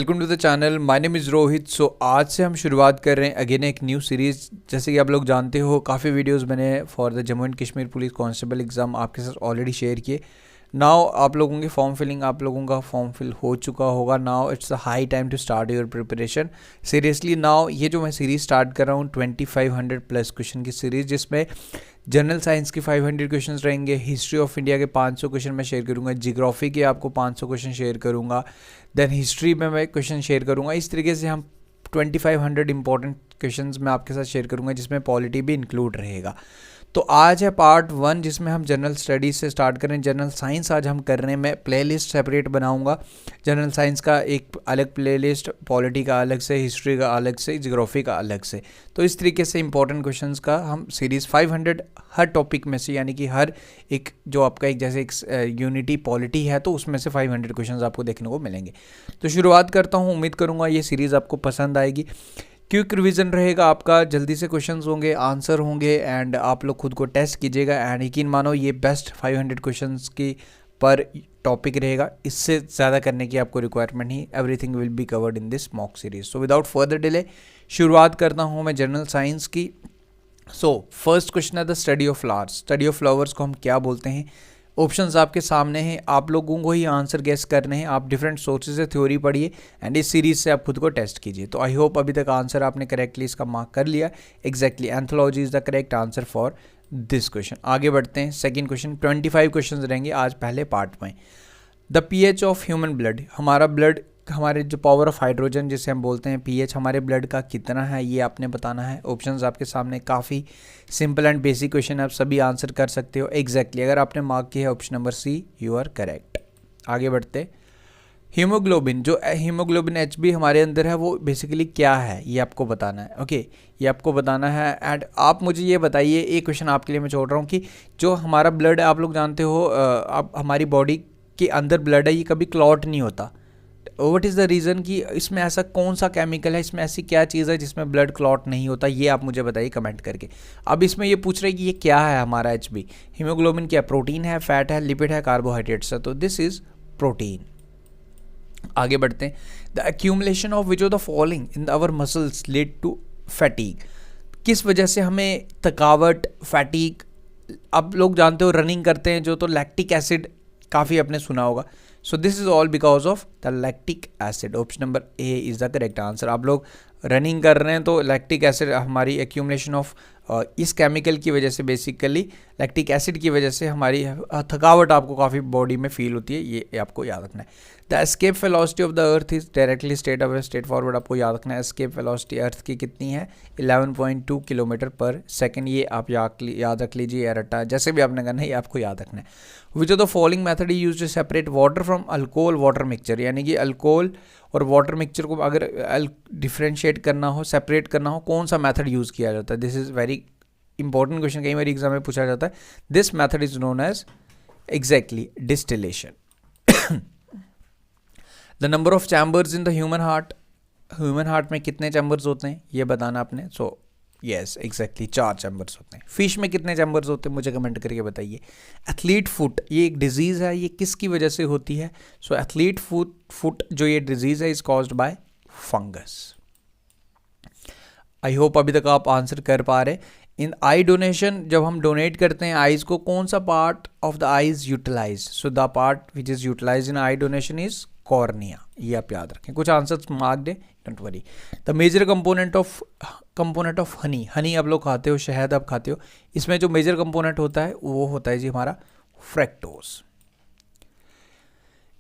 Welcome to the channel. My name is Rohit. So आज से हम शुरुआत कर रहे हैं अगेन एक न्यू सीरीज़। जैसे कि आप लोग जानते हो काफ़ी वीडियोस मैंने for the Jammu and Kashmir police constable exam आपके साथ ऑलरेडी शेयर किए। नाउ आप लोगों की फॉर्म फिलिंग आप लोगों का फॉर्म फिल हो चुका होगा। Now it's a high time to start your preparation seriously. Now ये जो मैं सीरीज़ स्टार्ट कर रहा हूँ 2500 प्लस क्वेश्चन की सीरीज़, जिसमें जनरल साइंस के 500 क्वेश्चंस रहेंगे, हिस्ट्री ऑफ इंडिया के 500 क्वेश्चन मैं शेयर करूंगा, जियोग्राफी के आपको 500 क्वेश्चन शेयर करूंगा, देन हिस्ट्री में मैं क्वेश्चन शेयर करूंगा। इस तरीके से हम 2500 इंपॉर्टेंट क्वेश्चंस मैं आपके साथ शेयर करूंगा, जिसमें पॉलिटी भी इंक्लूड रहेगा। तो आज है पार्ट 1 जिसमें हम जनरल स्टडीज से स्टार्ट करें। जनरल साइंस आज हम कर रहे हैं, मैं प्लेलिस्ट सेपरेट बनाऊंगा। जनरल साइंस का एक अलग प्लेलिस्ट, पॉलिटी का अलग से, हिस्ट्री का अलग से, जियोग्राफी का अलग से। तो इस तरीके से इंपॉर्टेंट क्वेश्चंस का हम सीरीज़ 500 हर टॉपिक में से, यानी कि हर एक जो आपका एक जैसे एक यूनिटी पॉलिटी है तो उसमें से 500 क्वेश्चंस आपको देखने को मिलेंगे। तो शुरुआत करता हूँ। उम्मीद करूँगा ये सीरीज़ आपको पसंद आएगी। क्विक रिवीजन रहेगा आपका, जल्दी से क्वेश्चंस होंगे, आंसर होंगे, एंड आप लोग खुद को टेस्ट कीजिएगा। एंड यकीन मानो ये बेस्ट 500 क्वेश्चंस की पर टॉपिक रहेगा। इससे ज़्यादा करने की आपको रिक्वायरमेंट नहीं, everything will be covered in this mock series. So without further delay शुरुआत करता हूँ मैं जनरल साइंस की। सो फर्स्ट क्वेश्चन है the study of flowers. Study of flowers को हम क्या बोलते हैं? ऑप्शंस आपके सामने हैं, आप लोगों को ही आंसर गेस करने हैं। आप डिफरेंट सोर्सेज से थ्योरी पढ़िए एंड इस सीरीज से आप खुद को टेस्ट कीजिए। तो आई होप अभी तक आंसर आपने करेक्टली इसका मार्क कर लिया। Exactly anthology is the correct answer for this question. आगे बढ़ते हैं। सेकंड क्वेश्चन, 25 क्वेश्चन रहेंगे आज पहले पार्ट में। The pH of human blood, हमारा ब्लड, हमारे जो पावर ऑफ हाइड्रोजन जिसे हम बोलते हैं पीएच, हमारे ब्लड का कितना है ये आपने बताना है। ऑप्शंस आपके सामने, काफ़ी सिंपल एंड बेसिक क्वेश्चन है, आप सभी आंसर कर सकते हो। एग्जैक्टली अगर आपने मार्क किया है option number C, you are correct. आगे बढ़ते। हीमोग्लोबिन, जो हीमोग्लोबिन एचबी हमारे अंदर है वो बेसिकली क्या है ये आपको बताना है। ओके ये आपको बताना है। एंड आप मुझे ये बताइए, एक क्वेश्चन आपके लिए मैं छोड़ रहा हूँ कि जो हमारा ब्लड है, आप लोग जानते हो आप हमारी बॉडी के अंदर ब्लड है, ये कभी क्लॉट नहीं होता। व्हाट इज़ द रीज़न कि इसमें ऐसा कौन सा केमिकल है, इसमें ऐसी क्या चीज़ है जिसमें ब्लड क्लॉट नहीं होता, ये आप मुझे बताइए कमेंट करके। अब इसमें ये पूछ रहे हैं कि ये क्या है हमारा एचबी। हीमोग्लोबिन क्या, प्रोटीन है, फैट है, लिपिड है, कार्बोहाइड्रेट्स है? तो दिस इज प्रोटीन। आगे बढ़ते हैं। The accumulation of which of the following in our muscles lead to fatigue. किस वजह से हमें थकावट, फैटीग, आप लोग जानते हो रनिंग करते हैं जो, तो लैक्टिक एसिड काफ़ी आपने सुना होगा। सो this is all because of the lactic acid. Option number A is the correct answer. आप लोग रनिंग कर रहे हैं तो लैक्टिक एसिड, हमारी एक्यूमुलेशन ऑफ इस केमिकल की वजह से, बेसिकली लैक्टिक एसिड की वजह से हमारी थकावट आपको काफ़ी बॉडी में फील होती है, ये आपको याद रखना है। The escape velocity of the earth is directly straight away, straight forward आपको याद रखना है। एस्केप वेलोसिटी अर्थ की कितनी है? 11.2 किलोमीटर पर सेकेंड। ये आप याद रख लीजिए, या रट्टा जैसे भी आपने करना है, ये आपको याद रखना है। Which of the following method use to separate water from alcohol water mixture, यानी कि अल्कोहल और वाटर मिक्सचर को अगर डिफ्रेंशिएट करना हो, सेपरेट करना हो, कौन सा मेथड यूज़ किया जाता है? This is very important question, कई बार एग्जाम में पूछा जाता है। This method is known as exactly distillation. The number of chambers in the human heart, human heart में कितने चैम्बर्स होते हैं ये बताना आपने। सो यस एग्जैक्टली 4 चैम्बर्स होते हैं। फिश में कितने चैम्बर्स होते हैं मुझे कमेंट करके बताइए। एथलीट फुट, ये एक डिजीज़ है, ये किसकी वजह से होती है? सो एथलीट फुट जो ये डिजीज़ है is caused by fungus. I hope अभी तक आप आंसर कर पा रहे। इन आई डोनेशन, जब हम डोनेट करते हैं आईज को, कौन सा part of the eyes utilise? So the part which is utilise in eye donation is cornea. ये आप याद रखें। कुछ आंसर्स मार्क दे, don't worry. The major component of honey, honey आप लोग खाते हो, शहद आप खाते हो, इसमें जो मेजर कंपोनेंट होता है वो होता है जी हमारा fructose.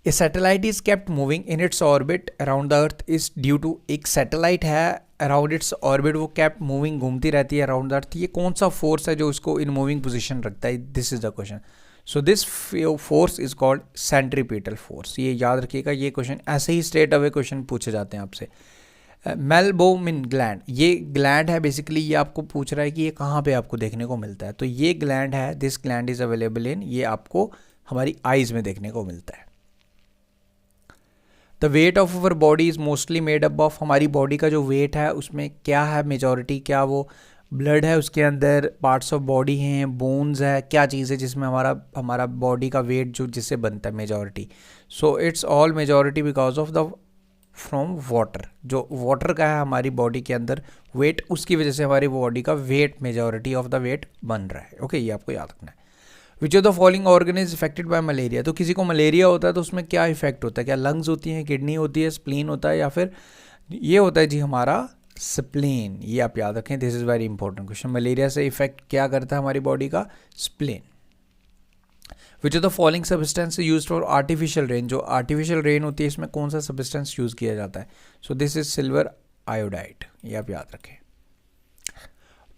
A satellite is kept moving in its orbit around the earth is due to, एक सैटेलाइट है अराउंड इट्स ऑर्बिट, वो केप्ट मूविंग, घूमती रहती है अराउंड द अर्थ। ये कौन सा फोर्स है जो उसको इन मूविंग पोजिशन रखता है? This is the question. So this force is called centripetal force. ये याद रखिएगा, ये क्वेश्चन ऐसे ही स्ट्रेट अवे क्वेश्चन पूछे जाते हैं आपसे। मेलबोमिन ग्लैंड, ये ग्लैंड है बेसिकली, ये आपको पूछ रहा है कि ये कहाँ पे आपको देखने को मिलता है। तो ये ग्लैंड है, this gland is available in, ये आपको हमारी आईज में देखने को मिलता है। The weight of our body is mostly made up of, हमारी बॉडी का जो वेट है उसमें क्या है मेजॉरिटी? क्या वो ब्लड है, उसके अंदर पार्ट्स ऑफ बॉडी हैं, बोन्स है, क्या चीज़ है जिसमें हमारा बॉडी का वेट जो जिससे बनता है majority? So it's all majority because of the from water. जो वाटर का है हमारी बॉडी के अंदर वेट, उसकी वजह से हमारी बॉडी का weight, majority of the weight बन रहा है। ओके, ये आपको याद रखना है। Which of the following organ is affected by malaria. तो किसी को मलेरिया होता है तो उसमें क्या इफेक्ट होता है? क्या लंग्स होती हैं, किडनी होती है, स्प्लीन होता है, या फिर ये होता है जी हमारा स्प्लीन। ये आप याद रखें, this is very important question. Malaria से इफेक्ट क्या करता है हमारी बॉडी का? Spleen. Which of the following substance use for artificial rain. जो आर्टिफिशियल रेन होती है इसमें कौन सा सब्सटेंस यूज किया जाता है? So this is silver iodide. ये आप याद रखें।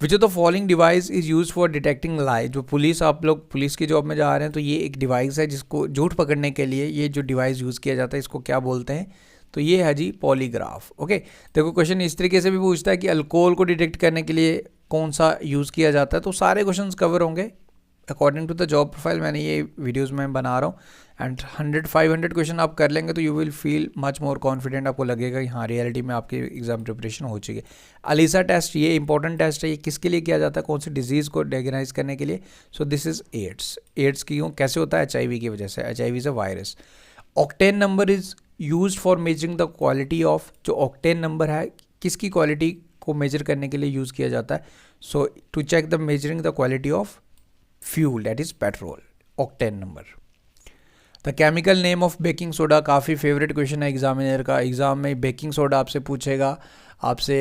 Which of the following device is use for detecting lie. जो पुलिस, आप लोग पुलिस की जॉब में जा रहे हैं तो ये एक डिवाइस है जिसको झूठ पकड़ने के लिए ये जो डिवाइस यूज़ किया जाता है इसको क्या बोलते हैं? तो ये है जी पॉलीग्राफ। ओके, देखो क्वेश्चन इस तरीके से भी पूछता है कि अल्कोहल को डिटेक्ट करने के लिए कौन सा यूज़ किया जाता है। तो सारे क्वेश्चंस कवर होंगे according to the job profile. मैंने ये वीडियोस में बना रहा हूँ एंड 500 क्वेश्चन आप कर लेंगे तो you will feel much more confident. आपको लगेगा कि हाँ रियलिटी में आपकी एग्जाम प्रिपरेशन हो चुकी है। अलीसा टेस्ट, ये इंपॉर्टेंट टेस्ट है। ये किसके लिए किया जाता है? कौन सी डिजीज़ को डायग्नाइज करने के लिए? So this is AIDS. AIDS क्यों, कैसे होता है? HIV की वजह से। HIV is a virus. Octane number is use for measuring the quality of. जो ऑक्टेन नंबर है किसकी क्वालिटी को मेजर करने के लिए यूज़ किया जाता है? So to check the measuring the quality of fuel, that is petrol. Octane number. The chemical name of baking soda, काफ़ी फेवरेट क्वेश्चन है एग्जामिनर का। एग्जाम में बेकिंग सोडा आपसे पूछेगा, आपसे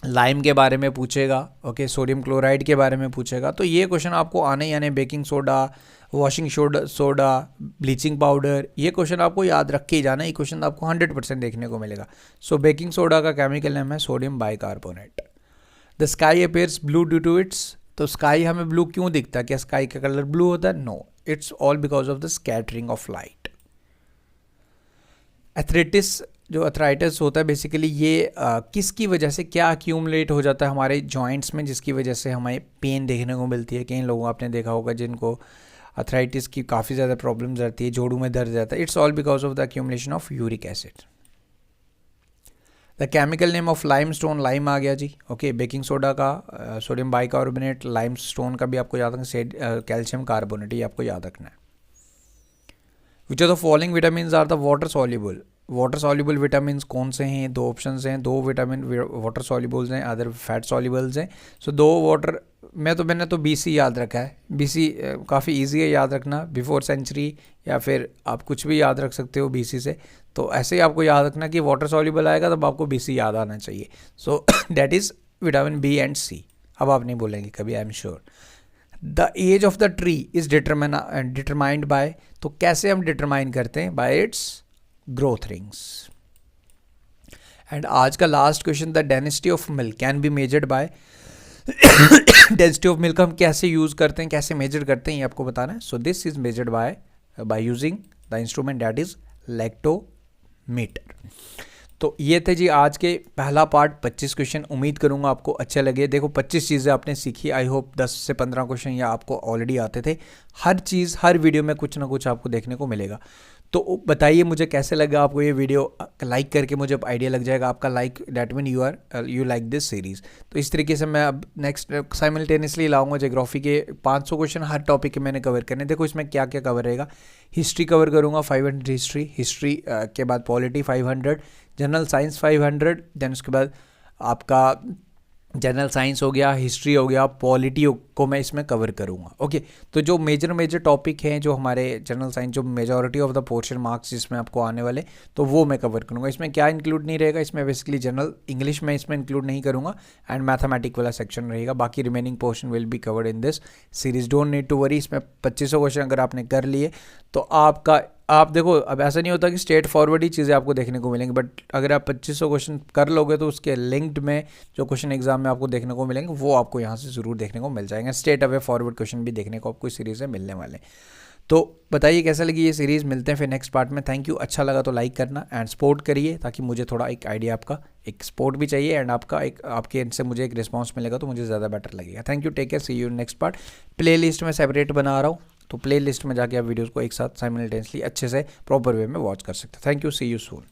लाइम के बारे में पूछेगा, ओके, सोडियम क्लोराइड के बारे में पूछेगा। तो ये क्वेश्चन आपको आने ही आने, baking soda, washing soda, bleaching powder, ये क्वेश्चन आपको याद रख के ही जाना। ये क्वेश्चन आपको 100% देखने को मिलेगा। सो बेकिंग सोडा का केमिकल नेम है sodium bicarbonate. The sky appears blue due to its. तो स्काई हमें ब्लू क्यों दिखता है? क्या स्काई का कलर ब्लू होता है? No, it's all because of the scattering of light. Arthritis, जो अथराइटिस होता है बेसिकली ये किसकी वजह से, क्या अक्यूमुलेट हो जाता है हमारे जॉइंट्स में जिसकी वजह से हमें पेन देखने को मिलती है? कई लोगों आपने देखा होगा जिनको अथराइटिस की काफ़ी ज़्यादा प्रॉब्लम्स रहती है, जोड़ों में दर्द रहता है। It's all because of the accumulation of uric acid. The chemical name of lime stone, lime आ गया जी। ओके, बेकिंग सोडा का सोडियम बाइकार्बोनेट, लाइम स्टोन का भी आपको याद रखना, कैल्शियम कार्बोनेट, ये आपको याद रखना है। Which of the following vitamin are the water soluble. Water soluble vitamin कौन से हैं? दो ऑप्शंस हैं, दो विटामिन वाटर सॉल्युबल्स हैं, अदर फैट सॉल्युबल्स हैं। सो दो वाटर मैंने तो BC याद रखा है। BC काफ़ी इजी है याद रखना, बिफोर सेंचुरी, या फिर आप कुछ भी याद रख सकते हो BC से। तो ऐसे ही आपको याद रखना कि वाटर सॉल्युबल आएगा तब आपको BC याद आना चाहिए। So that is vitamin B and C। अब आप नहीं बोलेंगे कभी, I am sure. The age of the tree is determined by. तो कैसे हम डिटरमाइन करते हैं? By its growth rings. And आज का last question, the density of milk can be measured by. Density of milk हम कैसे यूज़ करते हैं, कैसे मेजर करते हैं, ये आपको बताना है। So this is measured by using the instrument that is lactometer. तो ये थे जी आज के पहला पार्ट, 25 क्वेश्चन। उम्मीद करूंगा आपको अच्छे लगे। देखो 25 चीज़ें आपने सीखी। आई होप 10 से 15 क्वेश्चन या आपको ऑलरेडी आते थे। हर चीज़, हर वीडियो में कुछ ना कुछ आपको देखने को मिलेगा। तो बताइए मुझे कैसे लगा आपको ये वीडियो। लाइक करके मुझे आइडिया लग जाएगा आपका। Like that mean you like this series. तो इस तरीके से मैं अब नेक्स्ट साइमल्टेनियसली लाऊंगा ज्योग्राफी के 500 क्वेश्चन हर टॉपिक के मैंने कवर करने। देखो इसमें क्या क्या कवर रहेगा। हिस्ट्री कवर करूँगा 500 हिस्ट्री के बाद पॉलिटी 500, जनरल साइंस 500, देन उसके बाद आपका जनरल साइंस हो गया, हिस्ट्री हो गया, पॉलिटी को मैं इसमें कवर करूँगा। ओके, तो जो मेजर टॉपिक हैं जो हमारे जनरल साइंस, जो majority of the portion marks जिसमें आपको आने वाले, तो वो मैं कवर करूँगा। इसमें क्या इंक्लूड नहीं रहेगा? इसमें बेसिकली जनरल इंग्लिश में इसमें इंक्लूड नहीं करूँगा एंड मैथमेटिक वाला सेक्शन रहेगा। बाकी remaining portion will be covered in this series. Don't need to worry. इसमें 2500 क्वेश्चन अगर आपने कर लिए तो आप देखो, अब ऐसा नहीं होता कि स्ट्रेट फॉरवर्ड ही चीज़ें आपको देखने को मिलेंगी, बट अगर आप 2500 क्वेश्चन कर लोगे तो उसके लिंक्ड में जो क्वेश्चन एग्जाम में आपको देखने को मिलेंगे वो आपको यहाँ से ज़रूर देखने को मिल जाएंगे। स्ट्रेट अवे फॉरवर्ड क्वेश्चन भी देखने को आपको इस सीरीज़ में मिलने वाले। तो बताइए कैसा लगी ये सीरीज़। मिलते हैं फिर नेक्स्ट पार्ट में। Thank you. अच्छा लगा तो लाइक करना एंड सपोर्ट करिए, ताकि मुझे थोड़ा एक आइडिया, आपका एक सपोर्ट भी चाहिए एंड आपके इनसे मुझे एक रिस्पॉन्स मिलेगा तो मुझे ज़्यादा बेटर लगेगा। Thank you, take care, see you next part. Playlist में सेपरेट बना रहा हूँ, तो प्ले लिस्ट में जाके आप वीडियोज़ को एक साथ साइमल्टेनियसली अच्छे से प्रॉपर वे में वॉच कर सकते हैं। Thank you, see you soon.